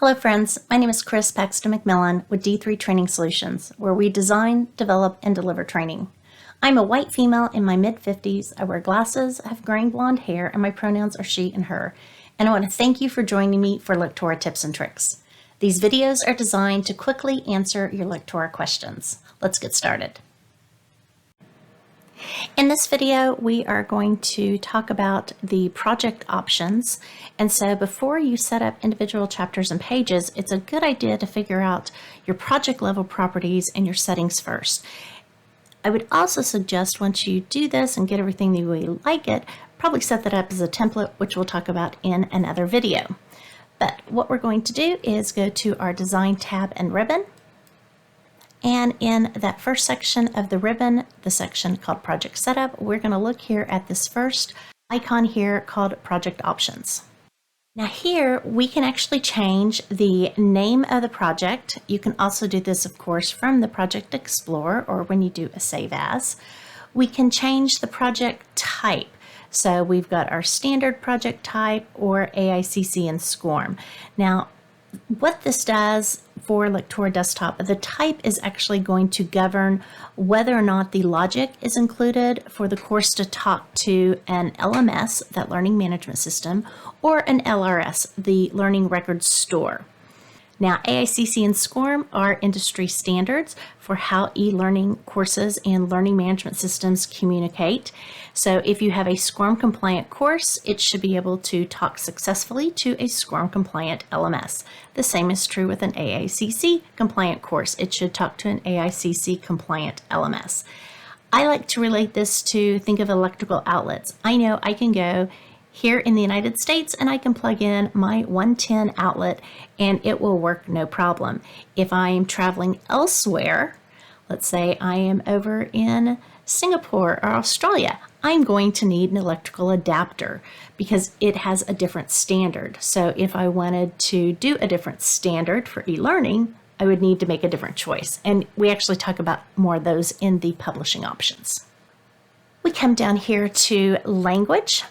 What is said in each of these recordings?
Hello friends, my name is Chris Paxton McMillan with D3 Training Solutions, where we design, develop, and deliver training. I'm a white female in my mid-50s, I wear glasses, have graying blonde hair, and my pronouns are she and her. And I want to thank you for joining me for Lectora tips and tricks. These videos are designed to quickly answer your Lectora questions. Let's get started. In this video, we are going to talk about the project options. And so before you set up individual chapters and pages, it's a good idea to figure out your project level properties and your settings first. I would also suggest once you do this and get everything the way you like it, probably set that up as a template, which we'll talk about in another video. But what we're going to do is go to our Design tab and ribbon. And in that first section of the ribbon, the section called Project Setup, we're going to look here at this first icon here called Project Options. Now here, we can actually change the name of the project. You can also do this, of course, from the Project Explorer or when you do a Save As. We can change the project type. So we've got our standard project type or AICC and SCORM. Now, what this does for Lectora Desktop, the type is actually going to govern whether or not the logic is included for the course to talk to an LMS, that learning management system, or an LRS, the learning records store. Now, AICC and SCORM are industry standards for how e-learning courses and learning management systems communicate. So if you have a SCORM compliant course, it should be able to talk successfully to a SCORM compliant LMS. The same is true with an AICC compliant course. It should talk to an AICC compliant LMS. I like to relate this to think of electrical outlets. I know I can go here in the United States and I can plug in my 110 outlet and it will work no problem. If I am traveling elsewhere, let's say I am over in Singapore or Australia, I'm going to need an electrical adapter because it has a different standard. So if I wanted to do a different standard for e-learning, I would need to make a different choice. And we actually talk about more of those in the publishing options. We come down here to language.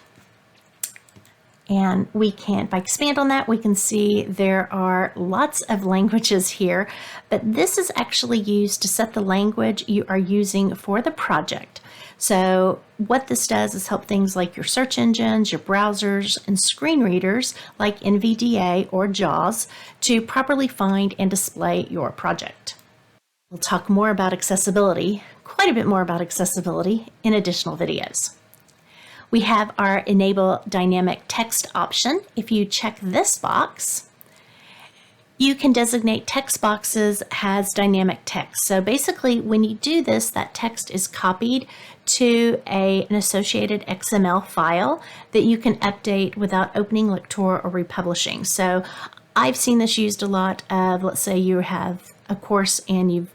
And we can, if I expand on that, we can see there are lots of languages here, but this is actually used to set the language you are using for the project. So what this does is help things like your search engines, your browsers, and screen readers like NVDA or JAWS to properly find and display your project. We'll talk more about accessibility, quite a bit more about accessibility in additional videos. We have our Enable Dynamic Text option. If you check this box, you can designate text boxes as dynamic text. So basically, when you do this, that text is copied to an associated XML file that you can update without opening Lectora or republishing. So I've seen this used a lot of, let's say you have a course and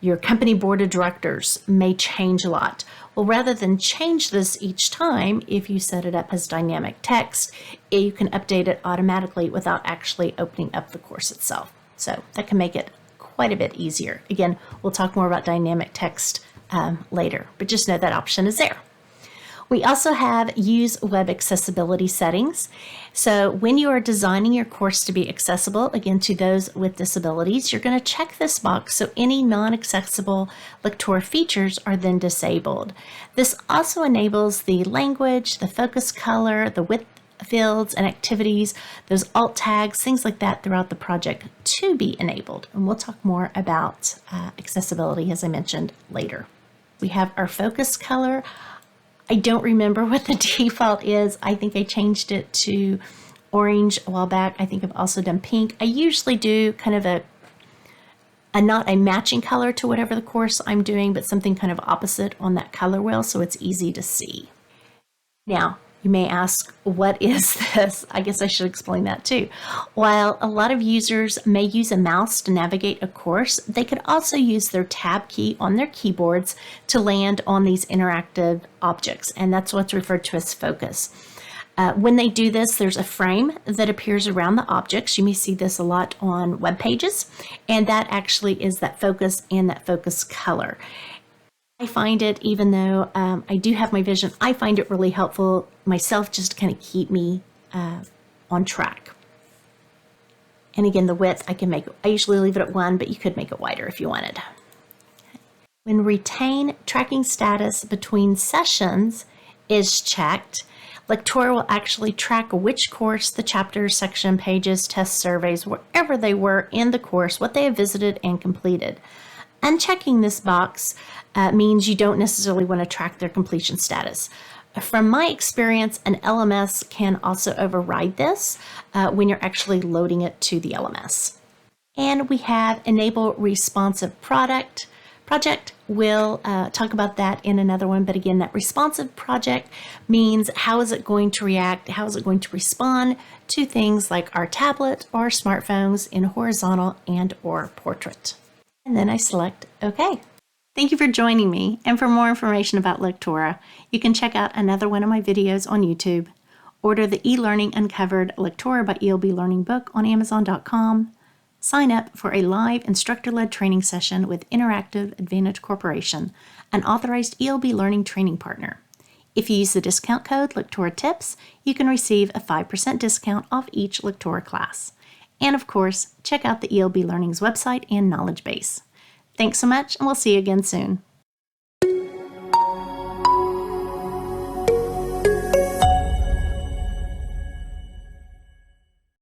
your company board of directors may change a lot. Well, rather than change this each time, if you set it up as dynamic text, you can update it automatically without actually opening up the course itself. So that can make it quite a bit easier. Again, we'll talk more about dynamic text later, but just know that option is there. We also have Use Web Accessibility settings. So when you are designing your course to be accessible, again, to those with disabilities, you're going to check this box so any non-accessible Lectora features are then disabled. This also enables the language, the focus color, the width fields and activities, those alt tags, things like that throughout the project to be enabled. And we'll talk more about accessibility, as I mentioned, later. We have our focus color. I don't remember what the default is. I think I changed it to orange a while back. I think I've also done pink. I usually do kind of a not a matching color to whatever the course I'm doing, but something kind of opposite on that color wheel so it's easy to see. Now, you may ask, what is this? I guess I should explain that too. While a lot of users may use a mouse to navigate a course, they could also use their tab key on their keyboards to land on these interactive objects, and that's what's referred to as focus. When they do this, there's a frame that appears around the objects. You may see this a lot on web pages, and that actually is that focus and that focus color. I find it, even though I do have my vision, I find it really helpful myself just to kind of keep me on track. And again, the width I usually leave it at 1, but you could make it wider if you wanted. When retain tracking status between sessions is checked, Lectora will actually track which course, the chapters, section, pages, tests, surveys, wherever they were in the course, what they have visited and completed. Unchecking this box means you don't necessarily want to track their completion status. From my experience, an LMS can also override this when you're actually loading it to the LMS. And we have enable responsive project. We'll talk about that in another one, but again, that responsive project means how is it going to react, how is it going to respond to things like our tablet or smartphones in horizontal and or portrait. And then I select OK. Thank you for joining me, and for more information about Lectora, you can check out another one of my videos on YouTube, order the eLearning Uncovered Lectora by ELB Learning book on Amazon.com, sign up for a live instructor-led training session with Interactive Advantage Corporation, an authorized ELB Learning training partner. If you use the discount code Lectora Tips, you can receive a 5% discount off each Lectora class. And of course, check out the ELB Learning's website and knowledge base. Thanks so much, and we'll see you again soon.